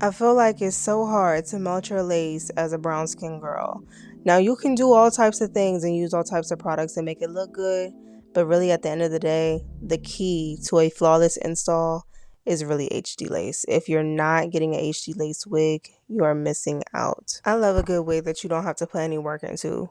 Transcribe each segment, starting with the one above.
I feel like it's so hard to melt your lace as a brown skin girl. Now, you can do all types of things and use all types of products and make it look good, but really at the end of the day, the key to a flawless install is really HD lace. If you're not getting an HD lace wig, you are missing out. I love a good wig that you don't have to put any work into.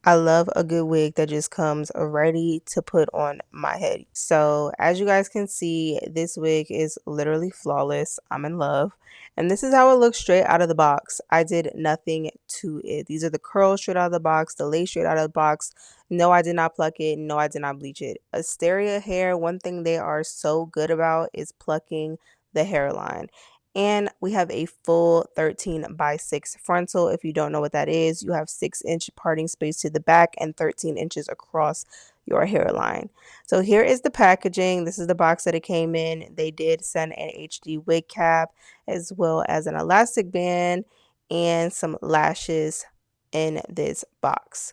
I love a good wig that just comes ready to put on my head. So as you guys can see, this wig is literally flawless. I'm in love. And this is how it looks straight out of the box. I did nothing to it. These are the curls straight out of the box, the lace straight out of the box. No, I did not pluck it. No, I did not bleach it. Asteria hair, one thing they are so good about is plucking the hairline. And we have a full 13x6 frontal. If you don't know what that is, you have 6-inch parting space to the back and 13 inches across your hairline. So here is the packaging. This is the box that it came in. They did send an HD wig cap as well as an elastic band and some lashes in this box.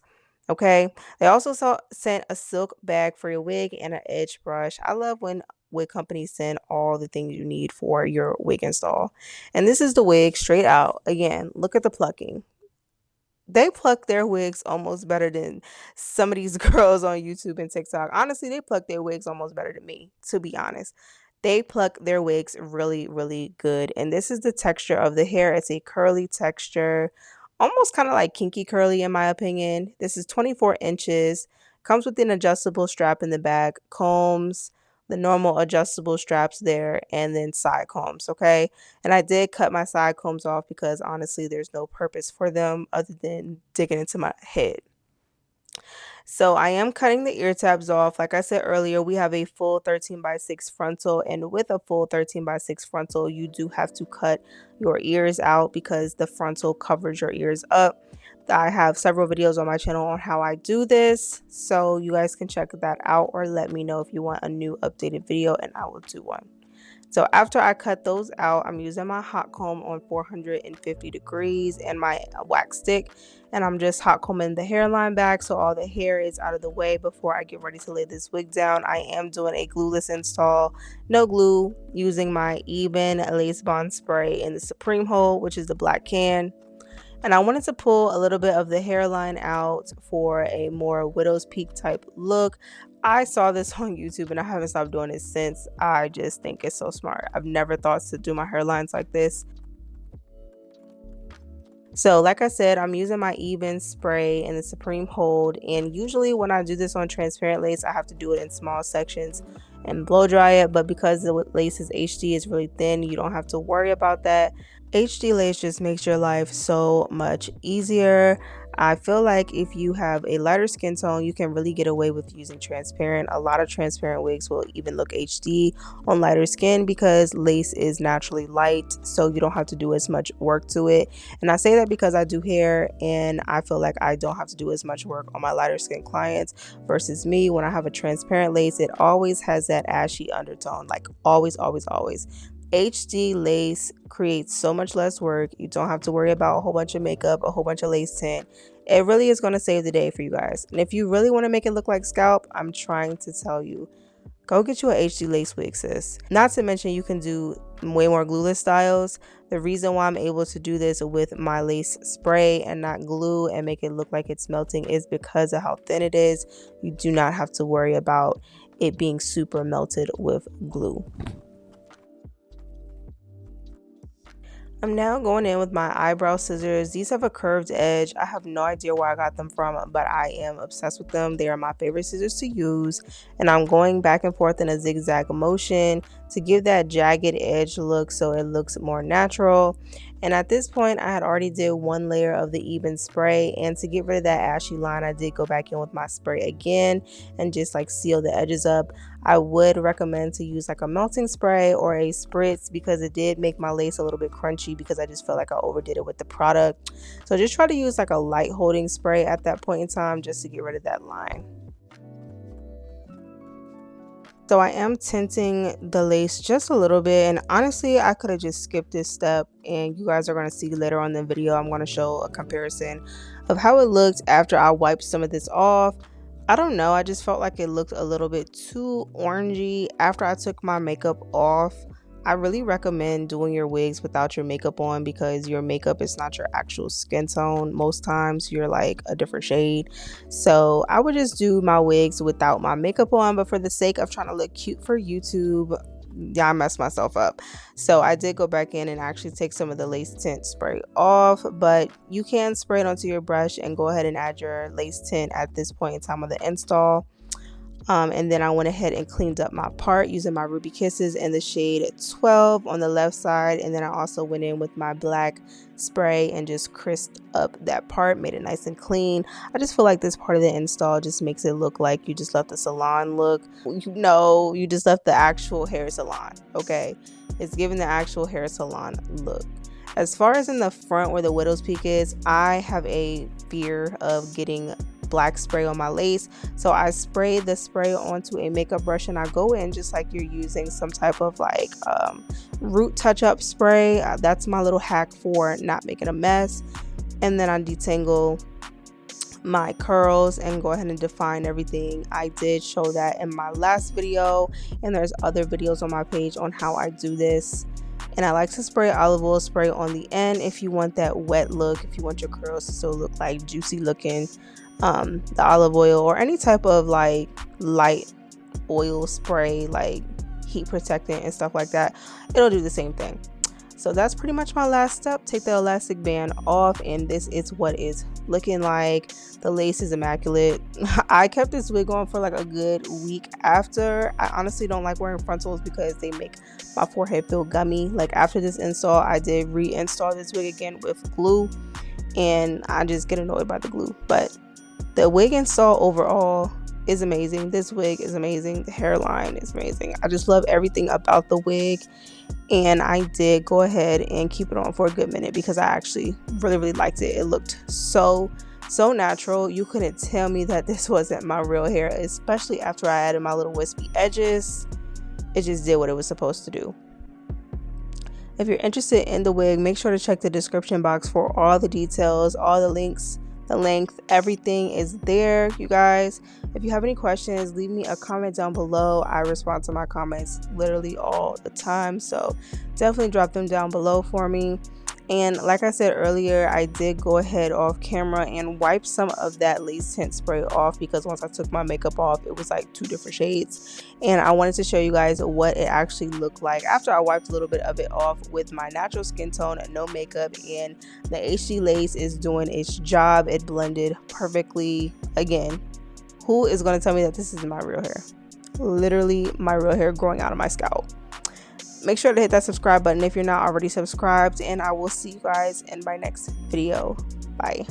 Okay, they also sent a silk bag for your wig and an edge brush. I love when wig companies send all the things you need for your wig install. And this is the wig straight out. Again, look at the plucking. They pluck their wigs almost better than some of these girls on YouTube and TikTok. Honestly, they pluck their wigs almost better than me, to be honest. They pluck their wigs really, really good. And this is the texture of the hair. It's a curly texture, almost kind of like kinky curly in my opinion. This is 24 inches, comes with an adjustable strap in the back, combs, the normal adjustable straps there, and then side combs, okay? And I did cut my side combs off because honestly, there's no purpose for them other than digging into my head. So I am cutting the ear tabs off. Like I said earlier, we have a full 13x6 frontal, and with a full 13x6 frontal, you do have to cut your ears out because the frontal covers your ears up. I have several videos on my channel on how I do this, so you guys can check that out or let me know if you want a new updated video and I will do one. So after I cut those out, I'm using my hot comb on 450 degrees and my wax stick, and I'm just hot combing the hairline back so all the hair is out of the way before I get ready to lay this wig down. I am doing a glueless install, no glue, using my Even Lace Bond Spray in the Supreme Hold, which is the black can. And I wanted to pull a little bit of the hairline out for a more widow's peak type look. I saw this on YouTube and I haven't stopped doing it since. I just think it's so smart. I've never thought to do my hairlines like this. So like I said, I'm using my Even spray in the Supreme Hold, and usually when I do this on transparent lace, I have to do it in small sections and blow dry it, but because the lace is HD, it's really thin, you don't have to worry about that. HD lace just makes your life so much easier. I feel like if you have a lighter skin tone, you can really get away with using transparent. A lot of transparent wigs will even look HD on lighter skin because lace is naturally light, so you don't have to do as much work to it. And I say that because I do hair and I feel like I don't have to do as much work on my lighter skin clients versus me. When I have a transparent lace, it always has that ashy undertone, like always, always, always. HD lace creates so much less work. You don't have to worry about a whole bunch of makeup, a whole bunch of lace tint. It really is going to save the day for you guys. And if you really want to make it look like scalp, I'm trying to tell you, go get you an HD lace wig, sis. Not to mention you can do way more glueless styles. The reason why I'm able to do this with my lace spray and not glue and make it look like it's melting is because of how thin it is. You do not have to worry about it being super melted with glue. I'm now going in with my eyebrow scissors. These have a curved edge. I have no idea where I got them from, but I am obsessed with them. They are my favorite scissors to use. And I'm going back and forth in a zigzag motion to give that jagged edge look so it looks more natural. And at this point, I had already did one layer of the Even spray. And to get rid of that ashy line, I did go back in with my spray again and just like seal the edges up. I would recommend to use like a melting spray or a spritz because it did make my lace a little bit crunchy because I just felt like I overdid it with the product. So just try to use like a light holding spray at that point in time just to get rid of that line. So I am tinting the lace just a little bit, and honestly I could have just skipped this step, and you guys are going to see later on in the video I'm going to show a comparison of how it looked after I wiped some of this off. I don't know, I just felt like it looked a little bit too orangey after I took my makeup off. I really recommend doing your wigs without your makeup on, because your makeup is not your actual skin tone. Most times you're like a different shade. So I would just do my wigs without my makeup on, but for the sake of trying to look cute for YouTube, yeah, I messed myself up. So I did go back in and actually take some of the lace tint spray off, but you can spray it onto your brush and go ahead and add your lace tint at this point in time of the install. And then I went ahead and cleaned up my part using my Ruby Kisses in the shade 12 on the left side. And then I also went in with my black spray and just crisped up that part, made it nice and clean. I just feel like this part of the install just makes it look like you just left the salon look. No, you just left the actual hair salon, okay? It's giving the actual hair salon look. As far as in the front where the widow's peak is, I have a fear of getting black spray on my lace, so I spray the spray onto a makeup brush and I go in just like you're using some type of like root touch-up spray. That's my little hack for not making a mess. And then I detangle my curls and go ahead and define everything. I did show that in my last video, and there's other videos on my page on how I do this. And I like to spray olive oil spray on the end if you want that wet look, if you want your curls to still look like juicy looking. The olive oil or any type of like light oil spray, like heat protectant and stuff like that, it'll do the same thing. So that's pretty much my last step. Take the elastic band off, and this is what it's looking like. The lace is immaculate. I kept this wig on for like a good week after. I honestly don't like wearing frontals because they make my forehead feel gummy. Like after this install, I did reinstall this wig again with glue, and I just get annoyed by the glue. But the wig install overall is amazing. This wig is amazing. The hairline is amazing. I just love everything about the wig. And I did go ahead and keep it on for a good minute because I actually really liked it. It looked so natural. You couldn't tell me that this wasn't my real hair, especially after I added my little wispy edges. It just did what it was supposed to do. If you're interested in the wig, make sure to check the description box for all the details, all the links, the length, everything is there, you guys. If you have any questions, leave me a comment down below. I respond to my comments literally all the time, so definitely drop them down below for me. And like I said earlier, I did go ahead off camera and wipe some of that lace tint spray off, because once I took my makeup off, it was like 2 different shades, and I wanted to show you guys what it actually looked like after I wiped a little bit of it off with my natural skin tone and no makeup. And the HD lace is doing its job. It blended perfectly. Again, who is going to tell me that this is my real hair? Literally my real hair growing out of my scalp. Make sure to hit that subscribe button if you're not already subscribed, and I will see you guys in my next video. Bye.